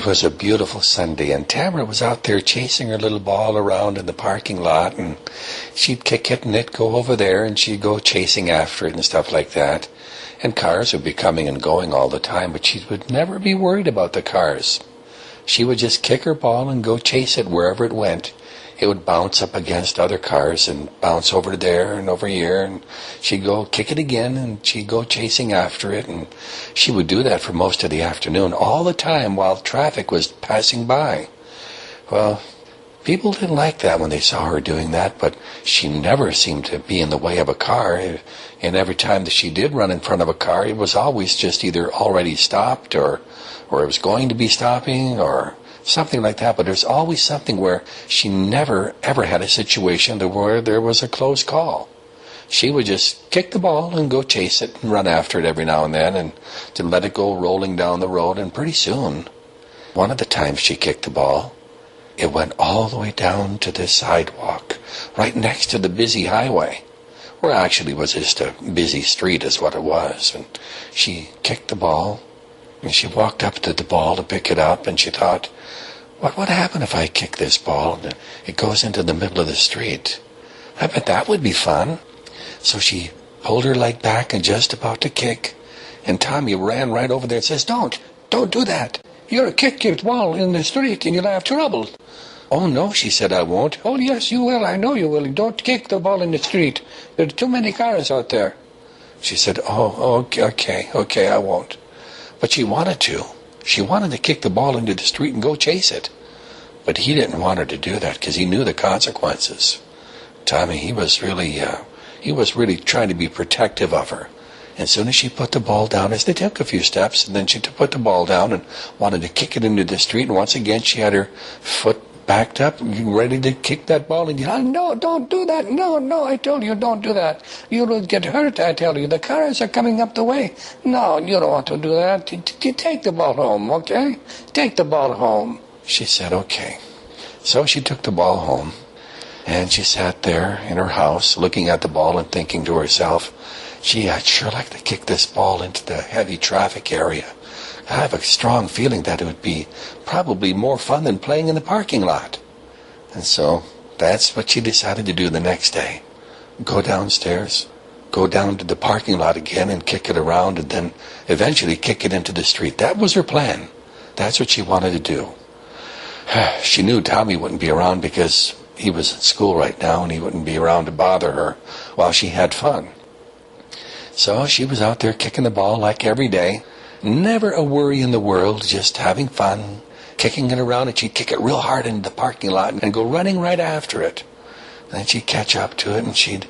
It was a beautiful Sunday, and Tamara was out there chasing her little ball around in the parking lot, and she'd kick it and it'd go over there, and she'd go chasing after it and stuff like that. And cars would be coming and going all the time, but she would never be worried about the cars. She would just kick her ball and go chase it wherever it went. It would bounce up against other cars and bounce over there and over here, and she'd go kick it again, and she'd go chasing after it, and she would do that for most of the afternoon, all the time while traffic was passing by. Well, people didn't like that when they saw her doing that, but she never seemed to be in the way of a car, and every time that she did run in front of a car, it was always just either already stopped, or it was going to be stopping, or something like that. But there's always something where she never ever had a situation where there was a close call. She would just kick the ball and go chase it and run after it every now and then, and to let it go rolling down the road. And pretty soon, one of the times she kicked the ball, it went all the way down to the sidewalk right next to the busy highway, or actually it was just a busy street is what it was. And she kicked the ball, and she walked up to the ball to pick it up, and she thought, what would happen if I kick this ball and it goes into the middle of the street? I bet that would be fun. So she pulled her leg back and just about to kick, and Tommy ran right over there and says, Don't do that. You'll kick your ball in the street and you'll have trouble. Oh no, she said, I won't. Oh yes, you will. I know you will. Don't kick the ball in the street. There are too many cars out there. She said, okay, I won't. But she wanted to. She wanted to kick the ball into the street and go chase it. But he didn't want her to do that because he knew the consequences. Tommy, he was really trying to be protective of her. And as soon as she put the ball down, as they took a few steps, and then she put the ball down and wanted to kick it into the street, and once again she had her foot backed up, ready to kick that ball, and no, don't do that. No, I told you don't do that. You will get hurt, I tell you. The cars are coming up the way. No, you don't want to do that. Take the ball home, okay? Take the ball home. She said, okay. So she took the ball home, and she sat there in her house looking at the ball and thinking to herself, gee, I'd sure like to kick this ball into the heavy traffic area. I have a strong feeling that it would be probably more fun than playing in the parking lot. And so that's what she decided to do the next day. Go downstairs, go down to the parking lot again and kick it around, and then eventually kick it into the street. That was her plan. That's what she wanted to do. She knew Tommy wouldn't be around because he was in school right now, and he wouldn't be around to bother her while she had fun. So she was out there kicking the ball like every day. Never a worry in the world, just having fun, kicking it around, and she'd kick it real hard into the parking lot and go running right after it. Then she'd catch up to it, and she'd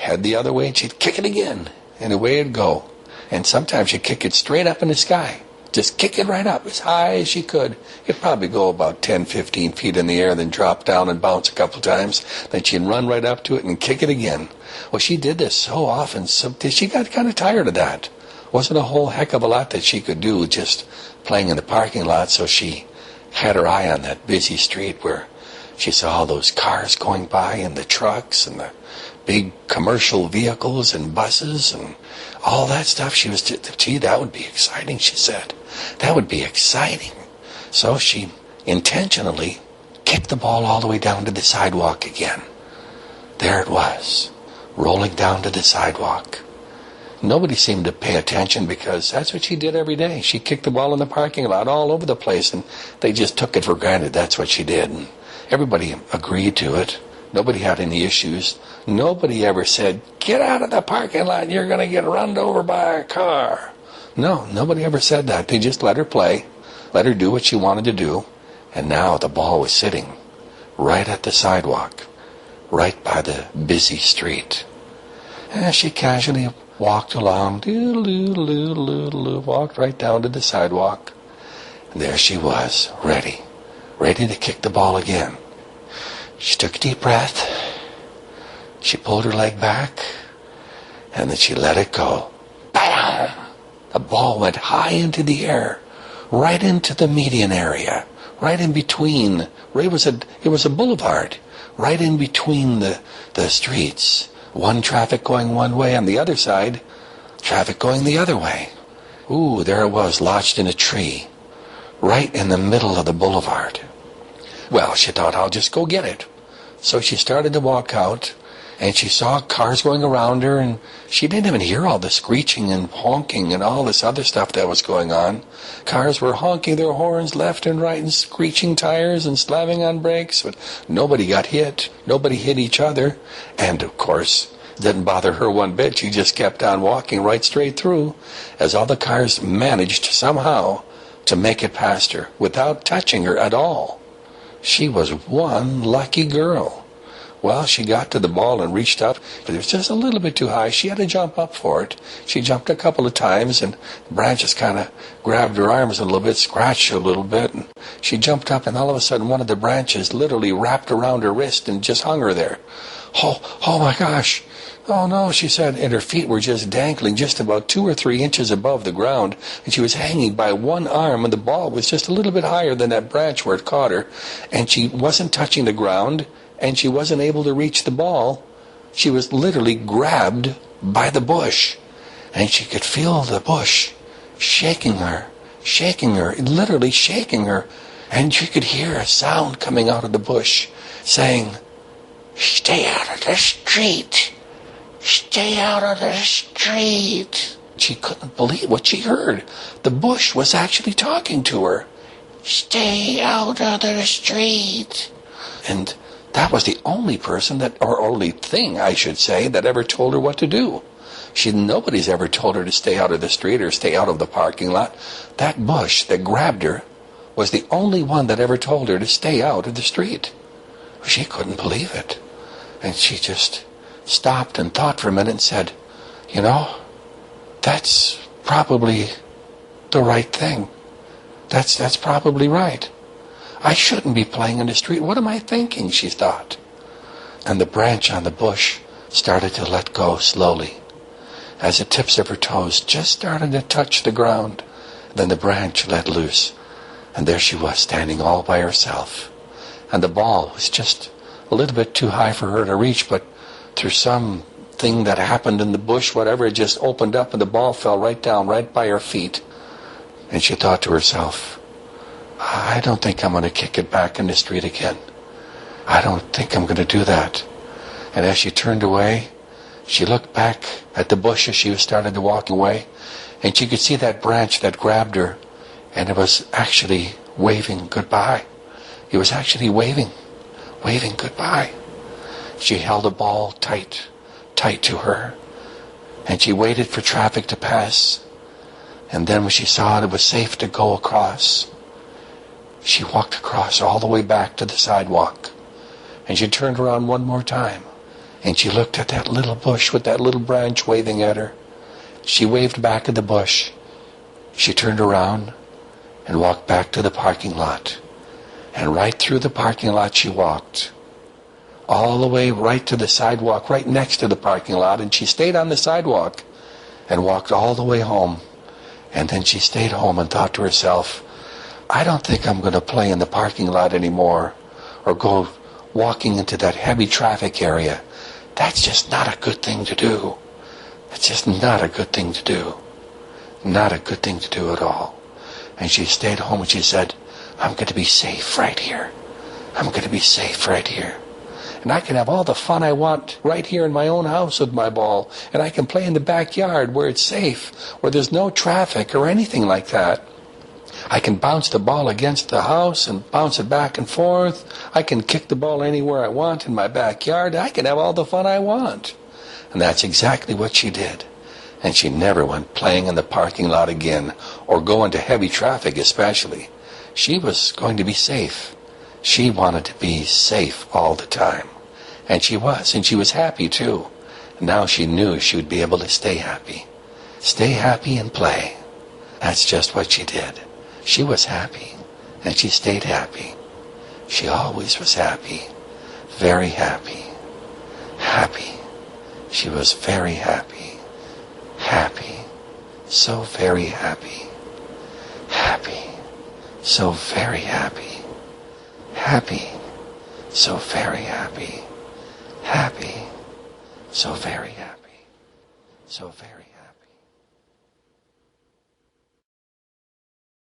head the other way, and she'd kick it again, and away it'd go. And sometimes she'd kick it straight up in the sky. Just kick it right up as high as she could. It'd probably go about 10, 15 feet in the air, then drop down and bounce a couple times. Then she'd run right up to it and kick it again. Well, she did this so often, so she got kind of tired of that. Wasn't a whole heck of a lot that she could do just playing in the parking lot, so she had her eye on that busy street where she saw all those cars going by, and the trucks and the big commercial vehicles and buses and all that stuff. She was, gee, that would be exciting, she said. That would be exciting. So she intentionally kicked the ball all the way down to the sidewalk again. There it was, rolling down to the sidewalk. Nobody seemed to pay attention because that's what she did every day. She kicked the ball in the parking lot all over the place, and they just took it for granted. That's what she did. And everybody agreed to it. Nobody had any issues. Nobody ever said, get out of the parking lot, you're going to get run over by a car. No, nobody ever said that. They just let her play, let her do what she wanted to do. And now the ball was sitting right at the sidewalk, right by the busy street. And she casually walked along, walked right down to the sidewalk. And there she was, ready to kick the ball again. She took a deep breath. She pulled her leg back, and then she let it go. Bam! The ball went high into the air, right into the median area, right in between. It was a boulevard, right in between the streets. One traffic going one way, on the other side, traffic going the other way. Ooh, there it was, lodged in a tree, right in the middle of the boulevard. Well, she thought, I'll just go get it. So she started to walk out, and she saw cars going around her, and she didn't even hear all the screeching and honking and all this other stuff that was going on. Cars were honking their horns left and right and screeching tires and slamming on brakes, but nobody got hit. Nobody hit each other. And, of course, it didn't bother her one bit. She just kept on walking right straight through as all the cars managed somehow to make it past her without touching her at all. She was one lucky girl. Well, she got to the ball and reached up, but it was just a little bit too high. She had to jump up for it. She jumped a couple of times, and the branches kind of grabbed her arms a little bit, scratched her a little bit, and she jumped up, and all of a sudden one of the branches literally wrapped around her wrist and just hung her there. Oh my gosh. Oh no, she said, and her feet were just dangling just about 2 or 3 inches above the ground, and she was hanging by one arm, and the ball was just a little bit higher than that branch where it caught her, and she wasn't touching the ground, and she wasn't able to reach the ball. She was literally grabbed by the bush, and she could feel the bush shaking her, literally shaking her, and she could hear a sound coming out of the bush saying, "Stay out of the street! Stay out of the street!" She couldn't believe what she heard. The bush was actually talking to her. "Stay out of the street!" And that was the only person or only thing, I should say, that ever told her what to do. Nobody's ever told her to stay out of the street or stay out of the parking lot. That bush that grabbed her was the only one that ever told her to stay out of the street. She couldn't believe it. And she just stopped and thought for a minute and said, "You know, that's probably the right thing. That's probably right. I shouldn't be playing in the street. What am I thinking?" she thought. And the branch on the bush started to let go slowly, as the tips of her toes just started to touch the ground. Then the branch let loose, and there she was, standing all by herself. And the ball was just a little bit too high for her to reach, but through something that happened in the bush, whatever, it just opened up, and the ball fell right down, right by her feet. And she thought to herself, "I don't think I'm going to kick it back in the street again. I don't think I'm going to do that." And as she turned away, she looked back at the bush as she was starting to walk away, and she could see that branch that grabbed her, and it was actually waving goodbye. It was actually waving goodbye. She held the ball tight to her, and she waited for traffic to pass. And then when she saw it was safe to go across, she walked across all the way back to the sidewalk. And she turned around one more time, and she looked at that little bush with that little branch waving at her. She waved back at the bush. She turned around and walked back to the parking lot. And right through the parking lot she walked, all the way right to the sidewalk, right next to the parking lot. And she stayed on the sidewalk and walked all the way home. And then she stayed home and thought to herself, "I don't think I'm going to play in the parking lot anymore or go walking into that heavy traffic area. That's just not a good thing to do. It's just not a good thing to do. Not a good thing to do at all." And she stayed home and she said, "I'm going to be safe right here. I'm going to be safe right here. And I can have all the fun I want right here in my own house with my ball. And I can play in the backyard where it's safe, where there's no traffic or anything like that. I can bounce the ball against the house and bounce it back and forth. I can kick the ball anywhere I want in my backyard. I can have all the fun I want." And that's exactly what she did. And she never went playing in the parking lot again, or go into heavy traffic especially. She was going to be safe. She wanted to be safe all the time. And she was happy too. Now she knew she would be able to stay happy. Stay happy and play. That's just what she did. She was happy, and she stayed happy. She always was happy, very happy, happy. She was very happy, happy, so very happy, happy, so very happy, happy, so very happy, happy, so very happy, so very happy.